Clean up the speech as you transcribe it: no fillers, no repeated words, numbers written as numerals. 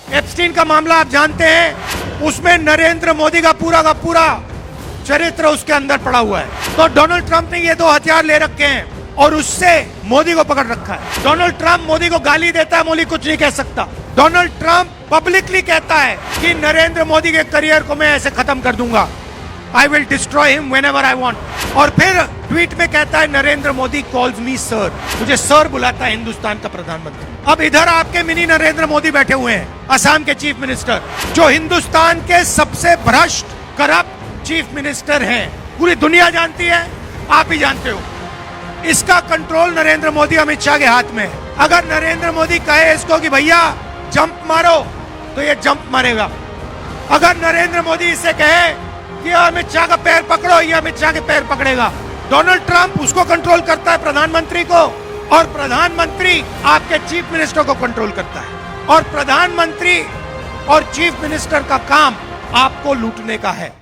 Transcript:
Epstein का मामला आप जानते हैं, उसमें नरेंद्र मोदी का पूरा चरित्र उसके अंदर पड़ा हुआ है। तो डोनाल्ड ट्रंप ने ये दो हथियार ले रखे हैं और उससे मोदी को पकड़ रखा है। डोनाल्ड ट्रंप मोदी को गाली देता है, मोदी कुछ नहीं कह सकता। डोनाल्ड ट्रंप पब्लिकली कहता है कि नरेंद्र मोदी के करियर को मैं ऐसे खत्म कर दूंगा, I will destroy him whenever I want. और फिर ट्वीट में कहता है Narendra Modi calls me sir, मुझे सर बुलाता है हिंदुस्तान का प्रधानमंत्री। अब इधर आपके मिनी नरेंद्र मोदी बैठे हुए हैं, असम के चीफ मिनिस्टर, जो हिंदुस्तान के सबसे भ्रष्ट करप्ट चीफ मिनिस्टर हैं। पूरी दुनिया जानती है, आप ही जानते हो। इसका कंट्रोल नरेंद्र मोदी अमित शाह के हाथ में है। अगर नरेंद्र मोदी कहे इसको कि भैया जंप मारो, तो ये जंप मारेगा। अगर नरेंद्र मोदी इसे कहे कि अमित शाह का पैर पकड़ो, ये अमित शाह के पैर पकड़ेगा। डोनाल्ड ट्रंप उसको कंट्रोल करता है, प्रधानमंत्री को, और प्रधानमंत्री आपके चीफ मिनिस्टर को कंट्रोल करता है। और प्रधानमंत्री और चीफ मिनिस्टर का काम आपको लूटने का है।